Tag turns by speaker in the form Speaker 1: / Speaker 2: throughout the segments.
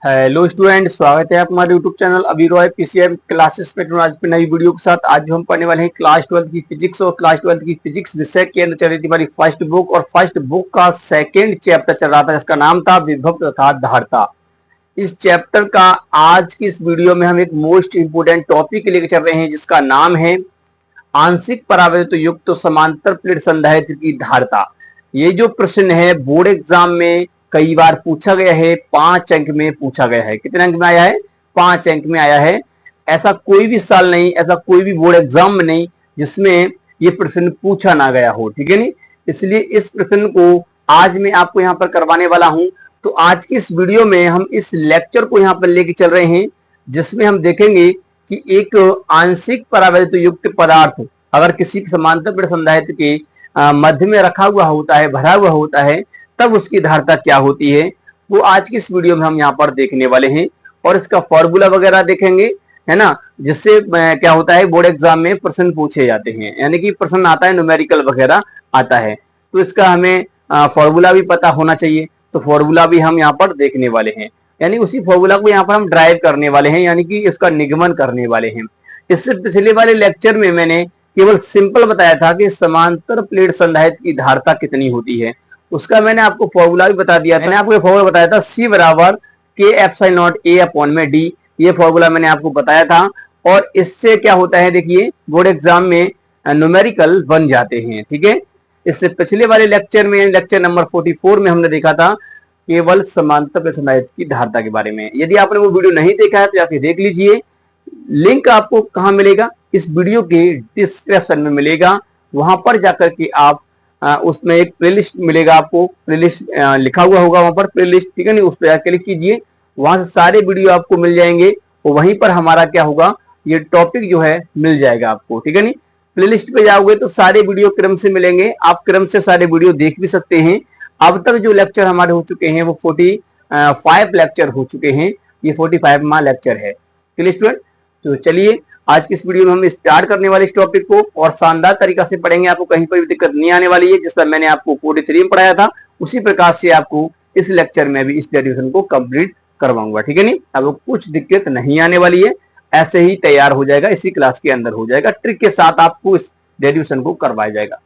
Speaker 1: Hello student, स्वागत है आपका हमारे यूट्यूब चैनल अभी रॉय पीसीएम क्लासेस में। आज पे नई वीडियो के साथ आज जो हम पढ़ने वाले हैं क्लास 12 की फिजिक्स। और क्लास 12 की फिजिक्स विषय के अंदर चल रही थी हमारी फर्स्ट बुक, और फर्स्ट बुक का सेकंड चैप्टर चल रहा था जिसका नाम था विभव तथा धारता। इस चैप्टर का आज की इस वीडियो में हम एक मोस्ट इंपोर्टेंट टॉपिक लेकर चल रहे हैं जिसका नाम है आंशिक परावर्तित युक्त समांतर प्लेट संधारित्र की धारता। ये जो प्रश्न है बोर्ड एग्जाम में कई बार पूछा गया है, 5 अंक में पूछा गया है। कितने अंक में आया है? 5 अंक में आया है। ऐसा कोई भी साल नहीं, ऐसा कोई भी बोर्ड एग्जाम में नहीं जिसमें ये प्रश्न पूछा ना गया हो, ठीक है नहीं। इसलिए इस प्रश्न को आज मैं आपको यहाँ पर करवाने वाला हूं। तो आज की इस वीडियो में हम इस लेक्चर को यहाँ पर लेके चल रहे हैं जिसमें हम देखेंगे कि एक आंशिक परावर्तित युक्त पदार्थ अगर किसी समांतर प्लेट संधारित्र के मध्य में रखा हुआ होता है, भरा हुआ होता है, तब उसकी धारता क्या होती है वो आज की इस वीडियो में हम यहाँ पर देखने वाले हैं। और इसका फॉर्मूला वगैरह देखेंगे, है ना, जिससे क्या होता है बोर्ड एग्जाम में प्रश्न पूछे जाते हैं, यानी कि प्रश्न आता है न्यूमेरिकल वगैरह आता है। तो इसका हमें फॉर्मूला भी पता होना चाहिए, तो फॉर्मूला भी हम यहाँ पर देखने वाले हैं, यानी उसी फॉर्मूला को यहाँ पर हम ड्राइव करने वाले हैं, यानी कि इसका निगमन करने वाले हैं। इससे पिछले वाले लेक्चर में मैंने केवल सिंपल बताया था कि समांतर प्लेट संधारित्र की धारता कितनी होती है, उसका मैंने आपको फॉर्मूला भी बता दिया था। मैंने आपको फॉर्मूला बताया था C बराबर के एप्सिलॉन नॉट A अपॉन में D। ये फॉर्मूला मैंने आपको बताया था। और इससे क्या होता है, देखिए बोर्ड एग्जाम में न्यूमेरिकल बन जाते हैं, ठीक है। इससे पिछले वाले लेक्चर में, लेक्चर नंबर 44 में हमने देखा था केवल समांतर प्लेट संधारित्र की धारता के बारे में। यदि आपने वो वीडियो नहीं देखा है तो जाके देख लीजिए। लिंक आपको कहाँ मिलेगा? इस वीडियो के डिस्क्रिप्शन में मिलेगा। वहां पर जाकर के आप उसमें एक प्लेलिस्ट मिलेगा, आपको प्लेलिस्ट लिखा हुआ होगा वहां पर प्लेलिस्ट, ठीक है नहीं, उस पर क्लिक कीजिए, वहां से सारे वीडियो आपको मिल जाएंगे। और वहीं पर हमारा क्या होगा, ये टॉपिक जो है मिल जाएगा आपको, ठीक है नहीं। प्लेलिस्ट पे जाओगे तो सारे वीडियो क्रम से मिलेंगे, आप क्रम से सारे वीडियो देख भी सकते हैं। अब तक जो लेक्चर हमारे हो चुके हैं वो 45 लेक्चर हो चुके हैं, ये 45वां लेक्चर है। चलिए स्टूडेंट, तो चलिए आज की इस वीडियो में हम स्टार्ट करने वाले इस टॉपिक को, और शानदार तरीका से पढ़ेंगे, आपको कहीं पर भी दिक्कत नहीं आने वाली है। जिसका मैंने आपको 43 में पढ़ाया था उसी प्रकार से आपको इस लेक्चर में भी इस डेरिवेशन को कंप्लीट करवाऊंगा, ठीक है नहीं। अब कुछ दिक्कत नहीं आने वाली है, ऐसे ही तैयार हो जाएगा, इसी क्लास के अंदर हो जाएगा, ट्रिक के साथ आपको इस डेरिवेशन को करवाया जाएगा।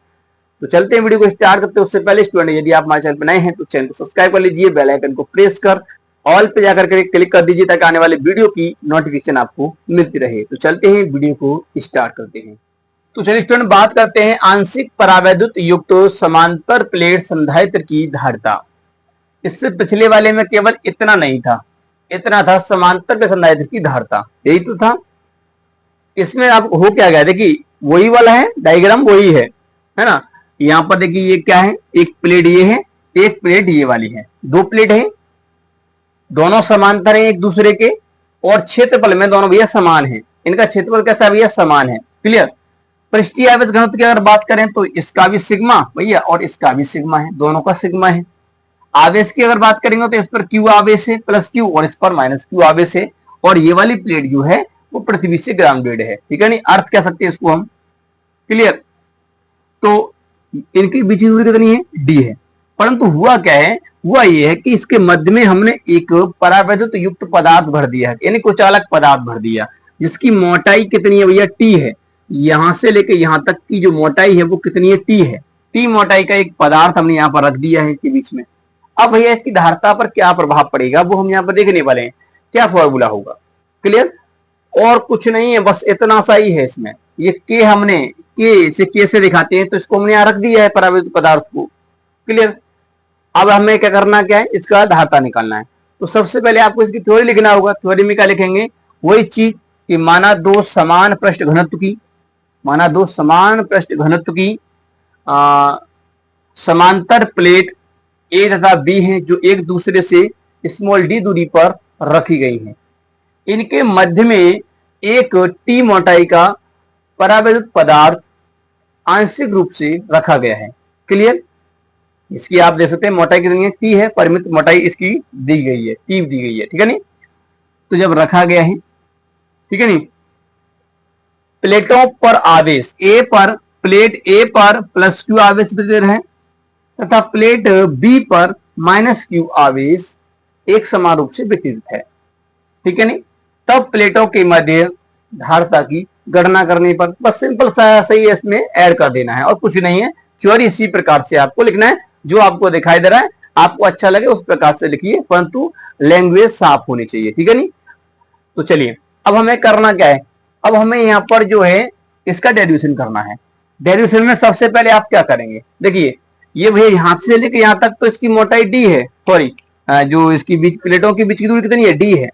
Speaker 1: तो चलते हैं वीडियो को स्टार्ट करते हैं। उससे पहले स्टूडेंट यदि आप हमारे चैनल पर नए हैं तो चैनल को सब्सक्राइब कर लीजिए, बेल आइकन को प्रेस कर ऑल पे जाकर के क्लिक कर दीजिए ताकि आने वाले वीडियो की नोटिफिकेशन आपको मिलती रहे। तो चलते हैं वीडियो को स्टार्ट करते हैं। तो चलिए स्टूडेंट बात करते हैं आंशिक परावैद्युत युक्त समांतर प्लेट संधारित्र की धारता। इससे पिछले वाले में केवल इतना नहीं था, इतना था समांतर प्लेट संधारित्र की धारता, यही तो था। इसमें अब हो क्या गया, देखिए वही वाला है, डायग्राम वही है ना। यहाँ पर देखिए ये क्या है, एक प्लेट ये है, एक प्लेट ये वाली है, दो प्लेट है, दोनों समांतर हैं एक दूसरे के, और क्षेत्रफल में दोनों भैया समान हैं। इनका क्षेत्रफल कैसा भैया? समान है। क्लियर। पृष्ठीय आवेश घनत्व की अगर बात करें तो इसका भी सिग्मा भैया और इसका भी सिग्मा है, दोनों का सिग्मा है। आवेश की अगर बात करेंगे तो इस पर क्यू आवेश है प्लस क्यू, और इस पर माइनस क्यू आवेश है। और ये वाली प्लेट जो है वो पृथ्वी से ग्राउंडेड है, ठीक है नहीं, अर्थ कह सकते हैं इसको हम। क्लियर। तो इनकी बीच की दूरी कितनी है? डी है। परंतु हुआ क्या है, हुआ ये है कि इसके मध्य में हमने एक परावैद्युत युक्त पदार्थ भर दिया है, यानी कुचालक पदार्थ भर दिया, जिसकी मोटाई कितनी है भैया? टी है। यहां से लेके यहां तक की जो मोटाई है वो कितनी है? टी है। टी मोटाई का एक पदार्थ हमने यहाँ पर रख दिया है इसके बीच में। अब भैया इसकी धारता पर क्या प्रभाव पड़ेगा वो हम यहाँ पर देखने वाले हैं, क्या फॉर्मूला होगा। क्लियर। और कुछ नहीं है, बस इतना सा ही है इसमें। ये के हमने के से दिखाते हैं, तो इसको हमने यहाँ रख दिया है परावैद्युत पदार्थ को। क्लियर। अब हमें क्या करना, क्या है, इसका धारता निकालना है। तो सबसे पहले आपको इसकी थ्योरी लिखना होगा। थ्योरी में क्या लिखेंगे? वही चीज कि माना दो समान पृष्ठ घनत्व की, माना दो समान पृष्ठ घनत्व की समांतर प्लेट ए तथा बी हैं जो एक दूसरे से स्मॉल डी दूरी पर रखी गई हैं। इनके मध्य में एक टी मोटाई का परावैद्युत पदार्थ आंशिक रूप से रखा गया है। क्लियर। इसकी आप देख सकते हैं मोटाई कितनी है? टी है, परिमित मोटाई इसकी दी गई है, टी दी गई है, ठीक है नहीं। तो जब रखा गया है, ठीक है नहीं, प्लेटों पर आवेश ए पर, प्लेट ए पर प्लस क्यू आवेश वितरित है तथा प्लेट बी पर माइनस क्यू आवेश एक समान रूप से वितरित है, ठीक है नहीं। तब प्लेटों के मध्य धारता की गणना करने पर बस सिंपल सा सही है, इसमें ऐड कर देना है और कुछ नहीं है। थ्योरी इसी प्रकार से आपको लिखना है, जो आपको दिखाई दे रहा है आपको अच्छा लगे उस प्रकार से लिखिए, परंतु लैंग्वेज साफ होनी चाहिए, ठीक है नहीं। तो चलिए अब हमें करना क्या है, अब हमें यहाँ पर जो है इसका डेरिवेशन करना है। डेरिवेशन में सबसे पहले आप क्या करेंगे, देखिए ये भैया यहाँ से लेके यहाँ तक तो इसकी मोटाई डी है, सॉरी जो इसकी बीच प्लेटों के बीच की दूरी कितनी है, डी है,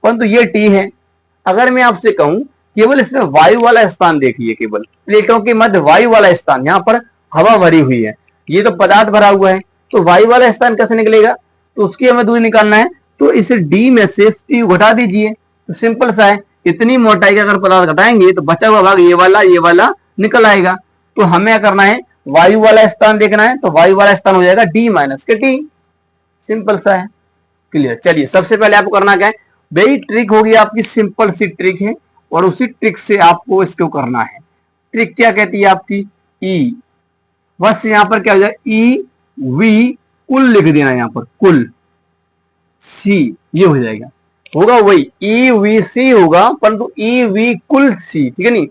Speaker 1: परंतु ये टी है। अगर मैं आपसे कहूं केवल इसमें वायु वाला स्थान देखिए, केवल प्लेटों के मध्य वायु वाला स्थान, यहाँ पर हवा भरी हुई है, ये तो पदार्थ भरा हुआ है, तो वायु वाला स्थान कैसे निकलेगा, तो उसकी हमें दूरी निकालना है। तो इसे डी में से टी घटा दीजिए, तो सिंपल सा है, इतनी मोटाई का अगर पदार्थ घटाएंगे तो बचा हुआ भाग ये वाला निकल आएगा। तो हमें क्या करना है, वायु वाला स्थान देखना है, तो वायु वाला स्थान हो जाएगा डी माइनस के टी, सिंपल सा है, क्लियर। चलिए सबसे पहले आपको करना क्या है, वही ट्रिक होगी आपकी, सिंपल सी ट्रिक है और उसी ट्रिक से आपको इसको करना है। ट्रिक क्या कहती है आपकी, ई, बस यहां पर क्या हो जाए, ई वी कुल लिख देना, यहां पर कुल सी, ये हो जाएगा, होगा वही ई वी सी होगा, परंतु ई वी कुल सी, ठीक है नहीं,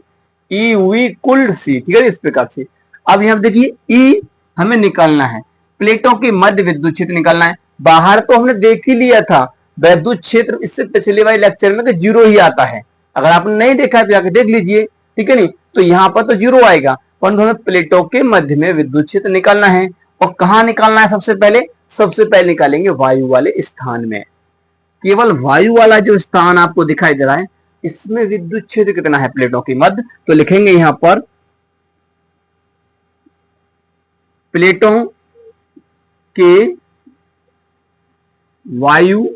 Speaker 1: ई वी कुल सी, ठीक है, इस प्रकार से। अब यहां देखिए ई हमें निकालना है, प्लेटों के मध्य विद्युत क्षेत्र निकालना है। बाहर तो हमने देख ही लिया था विद्युत क्षेत्र, इससे पिछले वाले लेक्चर में तो जीरो ही आता है, अगर आपने नहीं देखा तो जाकर देख लीजिए, ठीक है नहीं। तो यहाँ पर तो जीरो आएगा, परंतु हमें प्लेटों के मध्य में विद्युत क्षेत्र निकालना है, और कहाँ निकालना है, सबसे पहले निकालेंगे वायु वाले स्थान में। केवल वायु वाला जो स्थान आपको दिखाई दे रहा है, इसमें विद्युत क्षेत्र कितना है प्लेटों के मध्य, तो लिखेंगे यहां पर प्लेटों के वायु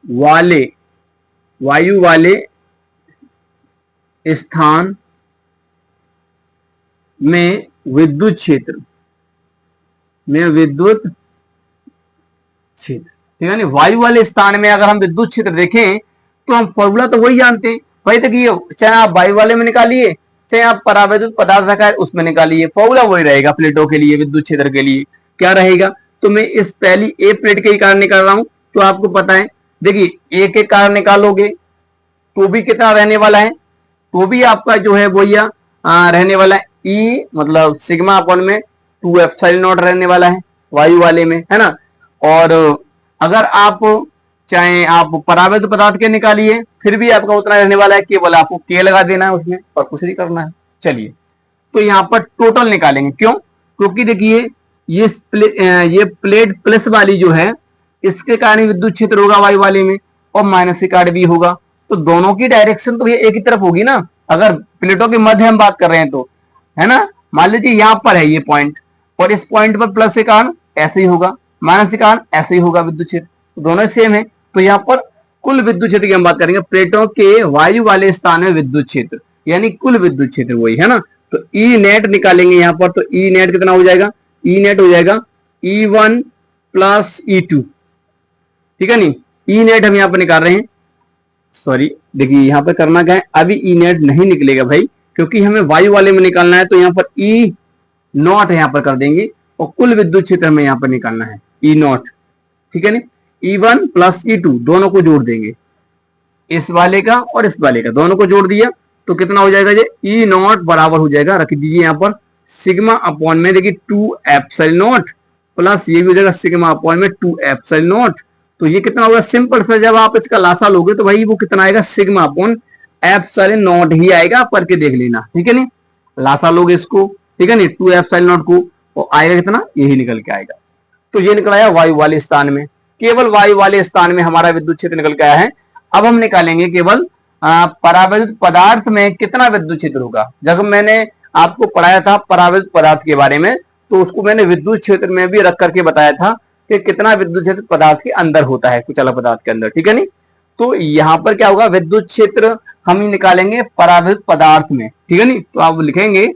Speaker 1: वाले स्थान में विद्युत क्षेत्र, ठीक है ना। वायु वाले स्थान में अगर हम विद्युत क्षेत्र देखें तो हम फॉर्मूला तो वही जानते हैं भाई, तक ये चाहे आप वायु वाले में निकालिए चाहे आप परावैद्युत पदार्थ रखा है उसमें निकालिए, फॉर्मूला वही रहेगा प्लेटों के लिए, विद्युत क्षेत्र के लिए क्या रहेगा। तो मैं इस पहली ए प्लेट के ही कारण निकाल रहा हूं, तो आपको पता है, देखिए ए के कारण निकालोगे तो भी कितना रहने वाला है, तो भी आपका जो है वो रहने वाला है ई मतलब सिग्मा अपॉन में 2 एप्सिलॉन नॉट रहने वाला है वायु वाले में, है ना। और अगर आप चाहे आप परावैद्युत पदार्थ के निकालिए फिर भी आपका उतना रहने वाला है, केवल आपको के लगा देना है उसमें और कुछ नहीं करना है। चलिए तो यहाँ पर टोटल निकालेंगे, क्यों, क्योंकि देखिए ये प्लेट प्लस वाली जो है इसके कारण विद्युत क्षेत्र होगा वायु वाले में, और माइनस के कारण भी होगा, तो दोनों की डायरेक्शन तो ये एक ही तरफ होगी ना, अगर प्लेटों के मध्य हम बात कर रहे हैं तो, है ना। मान लीजिए यहाँ पर है ये पॉइंट, और इस पॉइंट पर प्लस के कारण ऐसे ही होगा, माइनस के कारण ऐसे ही होगा विद्युत क्षेत्र, तो दोनों सेम है। तो यहाँ पर कुल विद्युत क्षेत्र की हम बात करेंगे, प्लेटों के वायु वाले स्थान में विद्युत क्षेत्र यानी कुल विद्युत क्षेत्र वही है ना। तो ई नेट निकालेंगे यहाँ पर, तो ई नेट कितना हो जाएगा, ई नेट हो जाएगा E1 प्लस E2, ठीक है नहीं। ई नेट हम यहाँ पर निकाल रहे हैं, सॉरी देखिए यहाँ पर करना क्या है, अभी ई नेट नहीं निकलेगा भाई, क्योंकि हमें वायु वाले में निकालना है, तो यहाँ पर ई नॉट यहाँ पर कर देंगे, और कुल विद्युत क्षेत्र हमें यहाँ पर निकालना है ई नॉट, ठीक है ना। E1 प्लस E2 दोनों को जोड़ देंगे, इस वाले का और इस वाले का दोनों को जोड़ दिया तो कितना हो जाएगा, ये ई नॉट बराबर हो जाएगा, रख दीजिए यहाँ पर सिग्मा अपॉन में, देखिए 2 एप्सिलॉन नॉट प्लस ये भी हो जाएगा सिग्मा अपॉन में 2 एप्सिलॉन नॉट। तो ये कितना होगा, सिंपल से जब आप इसका लासा लोगे तो भाई वो कितना आएगा, सिग्मा अपॉन एप्सिलॉन नॉट ही आएगा, आप करके देख लेना, ठीक है नहीं। लासा लोगे इसको, ठीक है नहीं, 2 एप्सिलॉन नॉट को, और आएगा कितना, यही निकल के आएगा। तो ये निकल आया वायु वाले स्थान में, केवल वायु वाले स्थान में हमारा विद्युत क्षेत्र निकल के आया है। अब हम निकालेंगे केवल परावैद्युत पदार्थ में कितना विद्युत क्षेत्र होगा। जब मैंने आपको पढ़ाया था परावैद्युत पदार्थ के बारे में, तो उसको मैंने विद्युत क्षेत्र में भी रख करके बताया था कि कितना विद्युत क्षेत्र पदार्थ के अंदर होता है, कुछ अलग पदार्थ के अंदर, ठीक है नहीं। तो यहाँ पर क्या होगा, विद्युत क्षेत्र हम ही निकालेंगे परावैद्युत पदार्थ में, ठीक है नहीं। तो आप लिखेंगे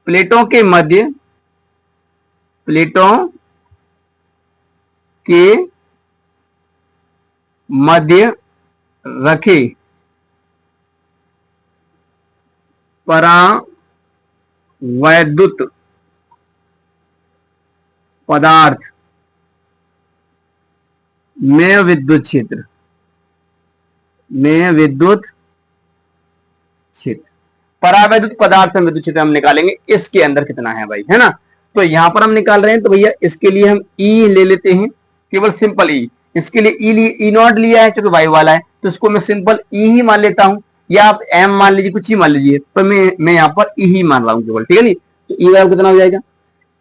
Speaker 1: प्लेटों के मध्य, प्लेटों के मध्य रखे परावैद्युत पदार्थ में विद्युत क्षेत्र, परावैद्युत पदार्थ में विद्युत क्षेत्र हम निकालेंगे, इसके अंदर कितना है भाई, है ना। तो यहां पर हम निकाल रहे हैं, तो भैया इसके लिए हम ई ले लेते हैं, केवल सिंपल ई। इसके लिए ई नॉट लिया है क्योंकि वायु वाला है, तो इसको मैं सिंपल ई ही मान लेता हूं, या आप एम मान लीजिए, कुछ ही मान लीजिए, तो मैं यहाँ पर ई ही मान रहा हूं केवल, ठीक है नी। तो ई वाला कितना हो जाएगा,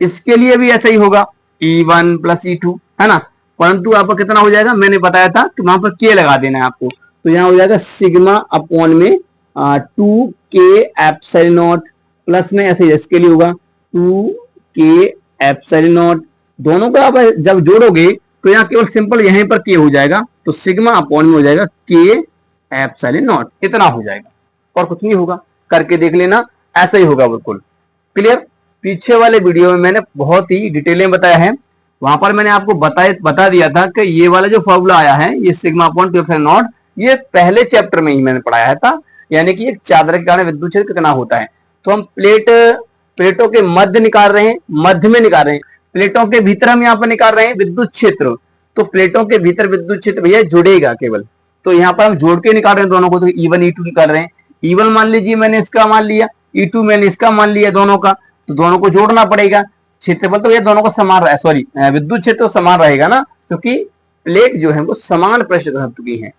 Speaker 1: इसके लिए भी ऐसा ही होगा, E1 प्लस E2, है ना। परंतु आपका कितना हो जाएगा, मैंने बताया था कि वहां पर के लगा देना है आपको, तो यहाँ हो जाएगा सिग्मा अपॉन में 2k एप्सिलॉन नॉट, प्लस में ऐसे इसके लिए होगा 2k एप्सिलॉन नॉट। दोनों को आप जब जोड़ोगे तो यहाँ केवल सिंपल यहीं पर के हो जाएगा, तो सिग्मा अपॉन में हो जाएगा के एप्सिलॉन नॉट, इतना हो जाएगा और कुछ नहीं होगा। करके देख लेना, ऐसा ही होगा बिल्कुल क्लियर। पीछे वाले वीडियो में मैंने बहुत ही डिटेल में बताया है, वहां पर मैंने आपको बता दिया था कि ये वाला जो फॉर्मूला आया है, ये सिग्मा अपॉन 2 एप्सिलॉन नॉट, ये पहले चैप्टर में ही मैंने पढ़ाया था, यानी कि एक चादर के कारण विद्युत क्षेत्र कितना होता है। तो हम प्लेटों के मध्य निकाल रहे हैं, मध्य में निकाल रहे हैं, प्लेटों के भीतर हम यहाँ पर निकाल रहे हैं विद्युत क्षेत्र। तो प्लेटों के भीतर विद्युत क्षेत्र भैया जुड़ेगा केवल, तो यहाँ पर हम जोड़ के निकाल रहे हैं दोनों को, तो E1 E2 निकाल रहे हैं। E1 मान लीजिए मैंने इसका मान लिया, E2 मैंने इसका मान लिया, दोनों का, तो दोनों को जोड़ना पड़ेगा। क्षेत्रफल तो ये दोनों का समान रहा, सॉरी विद्युत क्षेत्र समान रहेगा ना, क्योंकि प्लेट जो है वो समान पृष्ठ घनत्व की है,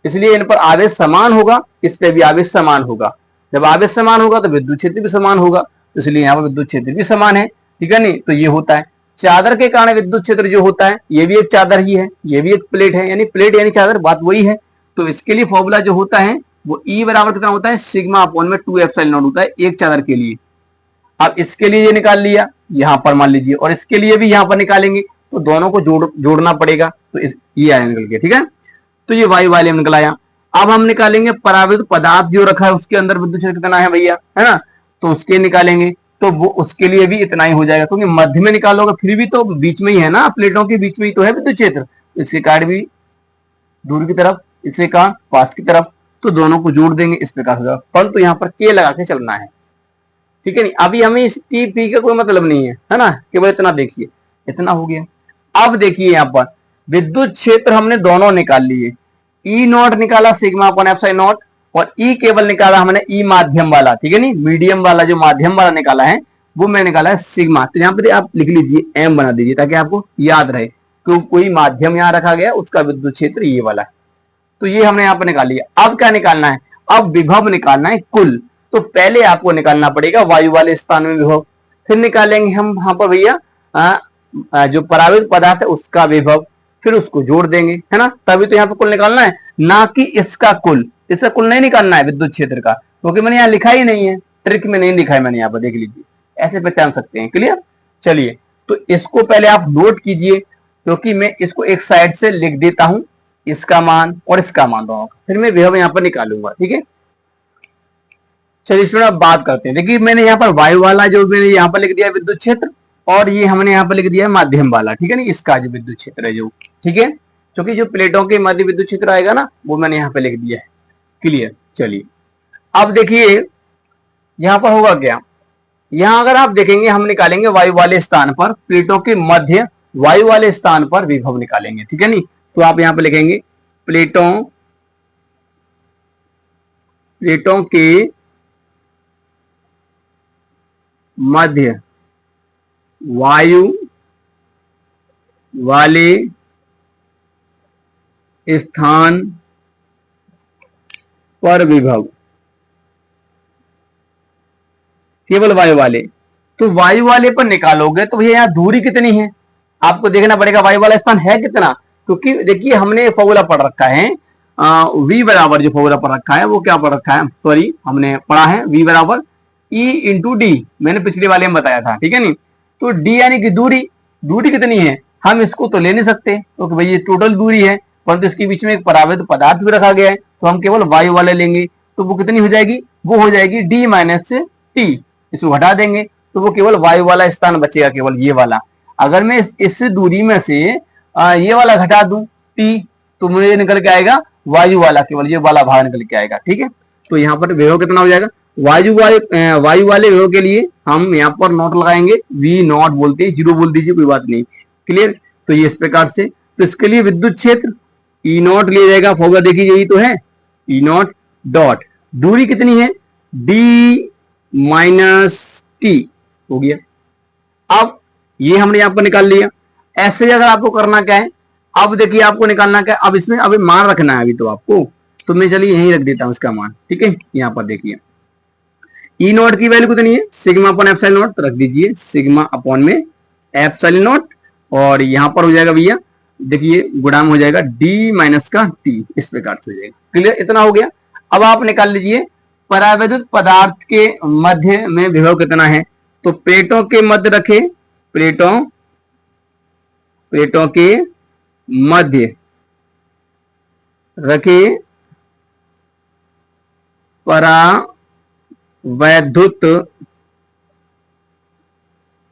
Speaker 1: इसलिए इन पर आवेश समान होगा, इस पे भी आवेश समान होगा। जब आवेश समान होगा तो विद्युत क्षेत्र भी समान होगा, तो इसलिए यहाँ पर विद्युत क्षेत्र भी समान है, ठीक है नहीं। तो ये होता है चादर के कारण विद्युत क्षेत्र जो होता है, ये भी एक चादर ही है, ये भी एक प्लेट है, यानी प्लेट यानी चादर, बात वही है। तो इसके लिए फॉर्मूला जो होता है वो ई बराबर कितना होता है, सिग्मा अपॉन में 2 एप्सिलॉन नॉट होता है एक चादर के लिए। अब इसके लिए ये निकाल लिया यहां पर मान लीजिए, और इसके लिए भी यहां पर निकालेंगे, तो दोनों को जोड़ना पड़ेगा, तो ये आया निकल के, ठीक है। तो ये वायु वाले निकल आया। अब हम निकालेंगे परावैद्युत पदार्थ जो रखा है उसके अंदर विद्युत क्षेत्र कितना है भैया, है ना, तो उसके निकालेंगे, तो वो उसके लिए भी इतना ही हो जाएगा, क्योंकि मध्य में निकालोगे फिर भी तो बीच में ही है ना, प्लेटों के बीच में ही तो है विद्युत क्षेत्र, इसके कारण भी दूर की तरफ, इसके कारण पास की तरफ, तो दोनों को जोड़ देंगे, इस प्रकार होगा। परंतु यहाँ पर के लगा के चलना है, ठीक है नहीं। अभी हमें इस टी पी का कोई मतलब नहीं है ना, केवल इतना देखिए, इतना हो गया। अब देखिए यहाँ पर विद्युत क्षेत्र हमने दोनों निकाल लिए, ई नॉट निकाला सिग्मा अपॉन एप्सिलॉन नॉट, और ई केवल निकाला हमने ई माध्यम वाला, ठीक है नहीं, मीडियम वाला जो माध्यम वाला निकाला है वो मैं निकाला है सिग्मा। तो यहाँ पे आप लिख लीजिए, एम बना दीजिए ताकि आपको याद रहे, तो कोई माध्यम यहाँ रखा गया, उसका विद्युत क्षेत्र ये वाला है। तो ये हमने यहाँ पर निकाल लिया। अब क्या निकालना है, अब विभव निकालना है कुल। तो पहले आपको निकालना पड़ेगा वायु वाले स्थान में विभव, फिर निकालेंगे हम वहां पर भैया जो परावैद्युत पदार्थ है उसका विभव, फिर उसको जोड़ देंगे, है ना। तभी तो यहाँ पर कुल निकालना है, ना कि इसका कुल। इसका कुल नहीं निकालना है विद्युत क्षेत्र का, क्योंकि मैंने यहाँ लिखा ही नहीं है, ट्रिक में नहीं लिखा है मैंने, यहाँ पर देख लीजिए, ऐसे पहचान सकते हैं। क्लियर, चलिए तो इसको पहले आप नोट कीजिए, क्योंकि मैं इसको एक साइड से लिख देता हूं, इसका मान और इसका मान दोनों का, फिर मैं विभव यहाँ पर निकालूंगा, ठीक है। चलिए स्टूडेंट अब बात करते हैं। देखिए मैंने यहाँ पर वायु वाला जो मैंने यहाँ पर लिख दिया है विद्युत क्षेत्र, और ये हमने यहाँ पर लिख दिया है माध्यम वाला, ठीक है ना, इसका जो विद्युत क्षेत्र है जो, ठीक है, क्योंकि जो प्लेटों के मध्य विद्युत क्षेत्र आएगा ना वो मैंने यहाँ पे लिख दिया है। क्लियर, चलिए अब देखिए यहाँ पर होगा क्या, यहाँ अगर आप देखेंगे हम निकालेंगे वायु वाले स्थान पर, प्लेटों के मध्य वायु वाले स्थान पर विभव निकालेंगे, ठीक है नी। तो आप यहाँ पे लिखेंगे प्लेटों के मध्य वायु वाले स्थान पर विभव, केवल वायु वाले। तो वायु वाले पर निकालोगे तो भैया यहाँ दूरी कितनी है आपको देखना पड़ेगा, वायु वाला स्थान है कितना, क्योंकि देखिए हमने फॉर्मूला पढ़ रखा है, v बराबर जो फॉर्मूला पढ़ रखा है वो क्या पढ़ रखा है, सॉरी हमने पढ़ा है v बराबर E इंटू डी, मैंने पिछले वाले में बताया था, ठीक है नहीं। तो d यानी कि दूरी कितनी है, हम इसको तो ले नहीं सकते क्योंकि भाई ये टोटल दूरी है, परंतु इसके बीच में एक परावैद्युत पदार्थ भी रखा गया है, तो हम केवल वायु वाले लेंगे, तो वो कितनी हो जाएगी, वो हो जाएगी d माइनस टी, इसको हटा देंगे तो वो केवल वायु वाला स्थान बचेगा, केवल ये वाला। अगर मैं इस दूरी में से ये वाला घटा दूं टी, तो मुझे निकल के आएगा वायु वाला, केवल ये वाला भाग निकल के आएगा, ठीक है। तो यहाँ पर विभव कितना हो जाएगा, वायु वाले विभव के लिए हम यहाँ पर नॉट लगाएंगे, वी नॉट बोलते हैं, जीरो बोल दीजिए, कोई बात नहीं। क्लियर। तो ये इस प्रकार से, तो इसके लिए विद्युत क्षेत्र ई नॉट लिया जाएगा। फॉर्मूला देखिए यही तो है, ई नॉट डॉट दूरी कितनी है, डी माइनस टी हो गया। अब ये हमने यहां पर निकाल लिया। ऐसे अगर आपको करना क्या है, अब देखिए आपको निकालना क्या है, अब इसमें अभी मान रखना है अभी तो आपको, तो मैं चलिए यहीं रख देता हूं इसका मान, ठीक है। यहां पर देखिए ई नॉट की वैल्यू कितनी है, सिग्मा अपॉन एप्सिलॉन नॉट, रख दीजिए सिग्मा अपॉन में एप्सिलॉन नॉट, और यहां पर हो जाएगा भैया देखिए गुणाम हो जाएगा डी माइनस का टी, इस प्रकार से हो जाएगा। क्लियर, इतना हो गया। अब आप निकाल लीजिए परावैद्युत पदार्थ के मध्य में विभव कितना है, तो प्लेटों के मध्य रखे, प्लेटों के मध्य रखे परावैद्युत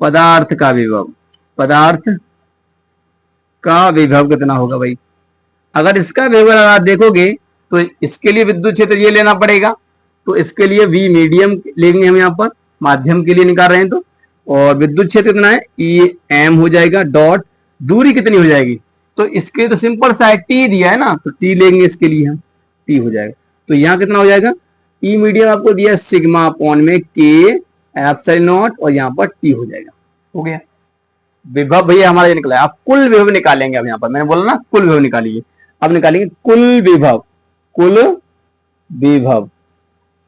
Speaker 1: पदार्थ का विभव, पदार्थ का विभव कितना होगा भाई। अगर इसका विभव आप देखोगे तो इसके लिए विद्युत क्षेत्र ये लेना पड़ेगा, तो इसके लिए V मीडियम लेंगे हम यहाँ पर, माध्यम के लिए निकाल रहे हैं तो, और विद्युत क्षेत्र कितना है E M हो जाएगा डॉट दूरी कितनी हो जाएगी, तो इसके तो सिंपल सा है T दिया है ना, तो T लेंगे इसके लिए हम, T हो जाएगा। तो यहाँ कितना हो जाएगा, E मीडियम आपको दिया सिग्मा अपॉन में K एप्सिलॉन नॉट, और यहाँ पर T हो जाएगा। हो गया विभव भैया हमारा ये निकला है। आप कुल विभव निकालेंगे, अब यहाँ पर मैंने बोला ना कुल विभव निकालिए, अब निकालेंगे कुल विभव, कुल विभव,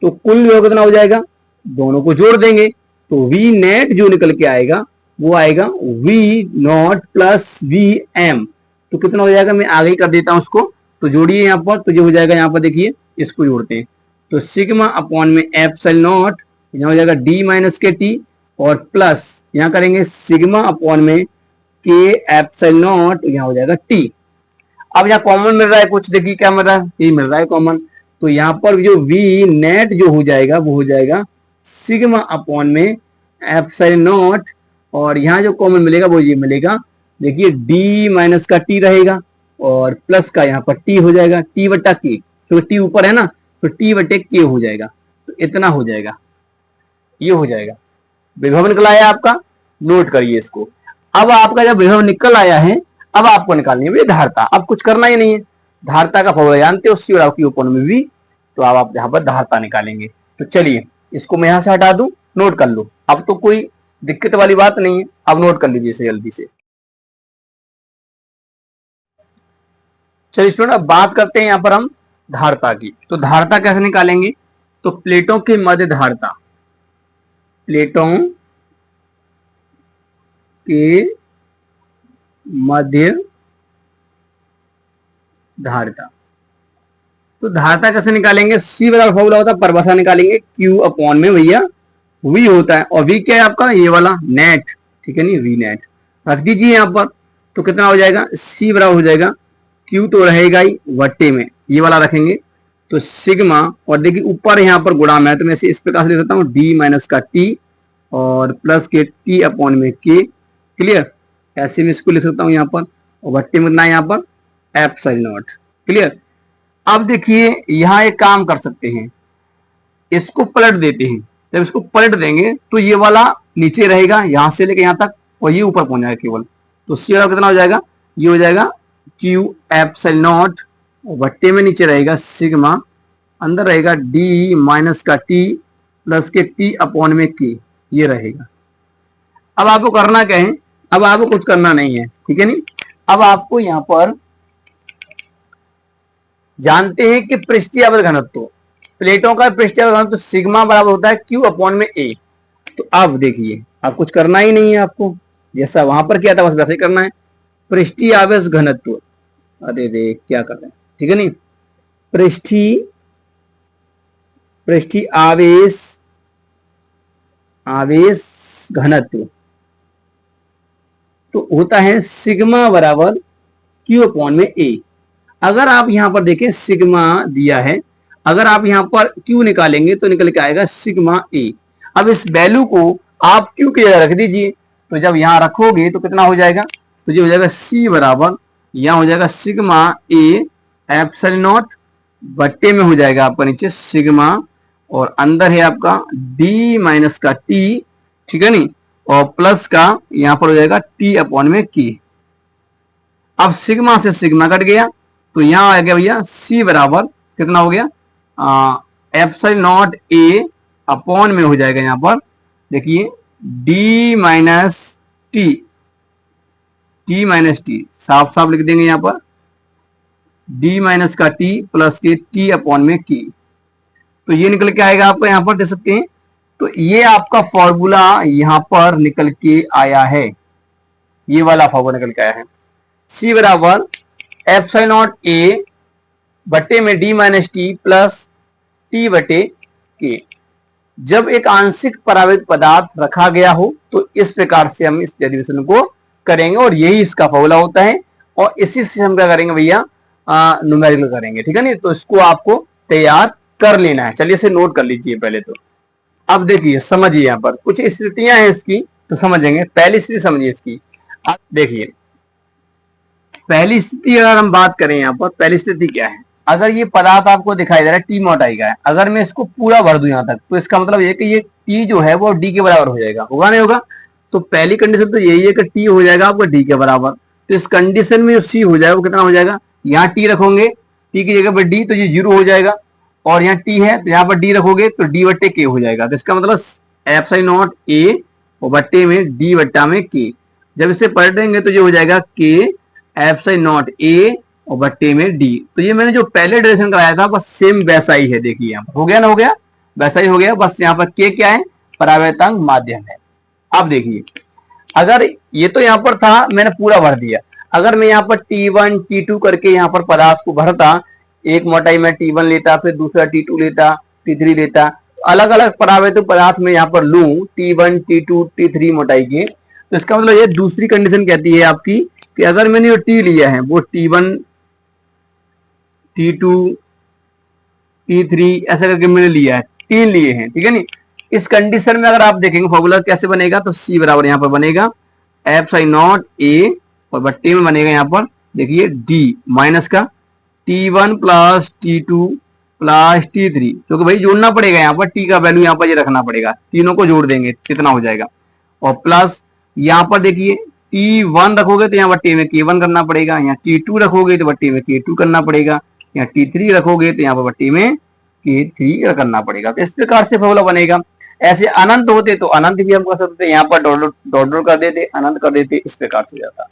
Speaker 1: तो कुल विभव कितना हो जाएगा, दोनों को जोड़ देंगे तो V नेट जो निकल के आएगा वो आएगा V not plus V M, तो कितना हो जाएगा, मैं आगे ही कर देता हूं उसको, तो जोड़िए यहाँ पर, तो जो हो जाएगा यहाँ पर देखिए इसको जोड़ते हैं, तो सिग्मा अपॉन में एप्सिलॉन नॉट, यहाँ हो जाएगा D माइनस के T, और प्लस यहाँ करेंगे सिग्मा अपॉन में K एप्सिलॉन नॉट, यहाँ हो जाएगा T। अब यहाँ कॉमन मिल रहा है कुछ, देखिए क्या मिल रहा है, ये मिल रहा है कॉमन, तो यहाँ पर जो V नेट जो हो जाएगा वो हो जाएगा सिग्मा अपॉन में एप्सिलॉन नॉट, और यहाँ जो कॉमन मिलेगा वो ये मिलेगा, देखिए D माइनस का T रहेगा, और प्लस का यहाँ पर T हो जाएगा, T बटा K, क्योंकि T ऊपर है ना, तो T बटे K हो जाएगा, तो इतना हो जाएगा, ये हो जाएगा। विभव निकल आया आपका, नोट करिए इसको। अब आपका जब विभव निकल आया है, अब आपको निकालनी है धारता, अब कुछ करना ही नहीं है, धारता का फॉर्मूला जानते हो, सी और आपकी ऊपर में V, तो अब आप यहाँ पर धारता निकालेंगे। तो चलिए इसको मैं यहां से हटा दूं, नोट कर लो, अब तो कोई दिक्कत वाली बात नहीं है, अब नोट कर लीजिए इसे जल्दी से। चलिए स्टूडेंट अब बात करते हैं यहाँ पर हम धारता की, तो धारता कैसे निकालेंगे, तो प्लेटों के मध्य धारता, प्लेटों के मध्य धारता, तो धारता कैसे निकालेंगे, सी बराबर फॉर्मूला होता है, परिभाषा निकालेंगे Q अपॉन में भैया V होता है, और V क्या है आपका, ये वाला नेट, ठीक है नहीं, V नेट रख दीजिए यहाँ पर, तो कितना हो जाएगा, C बराबर हो जाएगा Q तो रहेगा ही वट्टे में, ये वाला रखेंगे, तो सिग्मा, और देखिए ऊपर यहाँ पर गुणाम है, तो मैं इस प्रकार से लिख सकता हूँ D माइनस का T और प्लस के T अपॉन में K। क्लियर, ऐसे में इसको लिख सकता हूँ यहाँ पर, और वट्टे में कितना है यहाँ पर एप्सिलॉन नॉट। क्लियर। अब देखिए यहाँ एक काम कर सकते हैं, इसको पलट देते हैं, जब इसको पलट देंगे तो ये वाला नीचे रहेगा यहां से लेके यहां तक, और ये ऊपर पहुंच जाएगा केवल, तो सी वाला कितना हो जाएगा, ये हो जाएगा Q एप्सिलॉन नॉट, वट्टे में नीचे रहेगा सिग्मा, अंदर रहेगा D माइनस का T प्लस के T अपॉन में K, ये रहेगा। अब आपको करना क्या है, अब आपको कुछ करना नहीं है, ठीक है नहीं, अब आपको यहाँ पर जानते हैं कि पृष्ठीय आवेश घनत्व, प्लेटों का पृष्ठीय आवेश घनत्व सिग्मा बराबर होता है Q अपॉन में A। तो अब देखिए अब कुछ करना ही नहीं है आपको, जैसा वहां पर किया था बस वैसे ही करना है, पृष्ठीय आवेश घनत्व, अरे रे क्या कर रहे हैं, ठीक है नहीं, पृष्ठीय आवेश घनत्व तो होता है सिग्मा बराबर Q अपॉन में A। अगर आप यहां पर देखें सिग्मा दिया है, अगर आप यहां पर Q निकालेंगे तो निकल के आएगा सिग्मा A। अब इस वैल्यू को आप Q की जगह रख दीजिए, तो जब यहां रखोगे तो कितना हो जाएगा, तो ये हो जाएगा C बराबर, यहां हो जाएगा सिग्मा A एप्सिलॉन नॉट, बट्टे में हो जाएगा आपका नीचे सिग्मा, और अंदर है आपका डी माइनस का टी, ठीक है नहीं, और प्लस का यहां पर हो जाएगा टी अपॉन में की। अब सिग्मा से सिग्मा कट गया तो यहां आ गया भैया सी बराबर कितना हो गया, एप्सिलॉन नॉट ए अपॉन में हो जाएगा यहां पर देखिए D minus T, T minus T साफ साफ लिख देंगे यहां पर डी माइनस का टी प्लस के टी अपॉन में की। तो ये निकल के आएगा आपको यहां पर दे सकते हैं। तो ये आपका फॉर्मूला यहां पर निकल के आया है, ये वाला फॉर्मूला निकल के आया है। सी बराबर एप्सिलॉन नॉट ए बटे में D minus T plus T बटे के। जब एक आंशिक परावैत पदार्थ रखा गया हो तो इस प्रकार से हम इस डेरिवेशन को करेंगे और यही इसका फॉर्मूला होता है। और इसी से हम क्या करेंगे भैया, न्यूमेरिकल करेंगे, ठीक है नहीं। तो इसको आपको तैयार कर लेना है। चलिए इसे नोट कर लीजिए पहले तो। अब देखिए समझिए, यहाँ पर कुछ स्थितियां हैं इसकी तो समझेंगे। पहली स्थिति समझिए इसकी। अब देखिए पहली स्थिति अगर हम बात करें यहाँ पर, पहली स्थिति क्या है, अगर ये पदार्थ आपको दिखाई दे रहा है टी मोटाई का है, अगर मैं इसको पूरा भर दूं यहाँ तक तो इसका मतलब ये कि ये टी जो है वो डी के बराबर हो जाएगा, होगा नहीं होगा। तो पहली कंडीशन तो यही है कि टी हो जाएगा आपका डी के बराबर। तो इस कंडीशन में जो सी हो जाएगा वो कितना हो जाएगा, यहाँ टी रखोगे टी की जगह पर डी तो ये 0 हो जाएगा, और यहाँ टी है तो यहाँ पर डी रखोगे तो डी बट्टे के हो जाएगा। तो इसका मतलब एप्सिलॉन नॉट ए और बट्टे में डी बट्टा में के। जब इसे पलटेंगे तो ये हो जाएगा के एप्सिलॉन नॉट ए और बट्टे में डी। तो ये मैंने जो पहले डेरिवेशन कराया था बस सेम वैसा ही है। देखिए यहाँ पर हो गया ना, हो गया वैसा ही हो गया, बस यहाँ पर के क्या है, परावैतांक माध्यम है। अब देखिए अगर ये तो यहाँ पर था मैंने पूरा भर दिया, अगर मैं यहाँ पर T1 T2 करके यहाँ पर पदार्थ को भरता, एक मोटाई में T1 लेता, फिर दूसरा T2 लेता, T3 लेता, तो अलग अलग परावैत पदार्थ में यहाँ पर लूं T1 T2 T3 मोटाई के, तो इसका मतलब ये दूसरी कंडीशन कहती है आपकी कि अगर मैंने जो T लिया है वो T1 T2 T3 ऐसा करके मैंने लिया है, 3 लिए हैं, ठीक है नहीं। इस कंडीशन में अगर आप देखेंगे फॉर्मूला कैसे बनेगा, तो सी बराबर यहाँ पर बनेगा एप्सिलॉन नॉट ए और बट्टे में बनेगा यहाँ पर देखिए डी माइनस का T1 plus T2 plus T3, क्योंकि भाई जोड़ना पड़ेगा यहाँ पर, टी का वैल्यू यहाँ पर ये रखना पड़ेगा, तीनों को जोड़ देंगे कितना हो जाएगा, और प्लस यहाँ पर देखिए T1 रखोगे तो यहाँ बट्टे में K1 करना पड़ेगा, यहाँ T2 रखोगे तो बट्टे में K2 करना पड़ेगा, यहाँ T3 रखोगे तो यहाँ पर बट्टे में K3 करना पड़ेगा। तो इस प्रकार से फॉर्मूला बनेगा। ऐसे अनंत होते तो अनंत भी हम कर सकते, यहाँ पर डॉट डॉट कर देते, अनंत कर देते, इस प्रकार से जाता।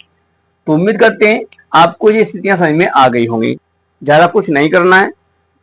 Speaker 1: तो उम्मीद करते हैं आपको ये स्थितियां समझ में आ गई होंगी। ज्यादा कुछ नहीं करना है,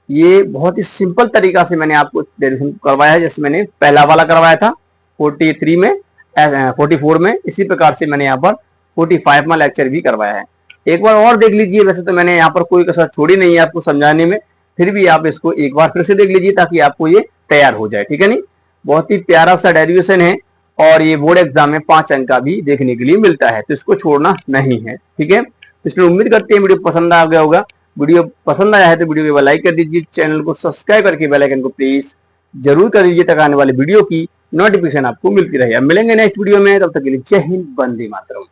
Speaker 1: ये बहुत ही सिंपल तरीका से मैंने आपको डेरिवेशन करवाया है, जैसे मैंने पहला वाला करवाया था 43 में 44 में, इसी प्रकार से मैंने यहाँ पर 45 में लेक्चर भी करवाया है। एक बार और देख लीजिए, वैसे तो मैंने यहाँ पर कोई कसर छोड़ी नहीं है आपको समझाने में, फिर भी आप इसको एक बार फिर से देख लीजिए ताकि आपको ये तैयार हो जाए, ठीक है नहीं। बहुत ही प्यारा सा डेरिवेशन है और ये बोर्ड एग्जाम में 5 अंक का भी देखने के लिए मिलता है, तो इसको छोड़ना नहीं है, ठीक है। तो इसलिए उम्मीद करते हैं वीडियो पसंद आ गया होगा। वीडियो पसंद आया है तो वीडियो को लाइक कर दीजिए, चैनल को सब्सक्राइब करके बेल आइकन को प्लीज जरूर कर दीजिए ताकि आने वाले वीडियो की नोटिफिकेशन आपको मिलती रहे। अब मिलेंगे नेक्स्ट वीडियो में, तब तक के लिए जय हिंद, वंदे मातरम।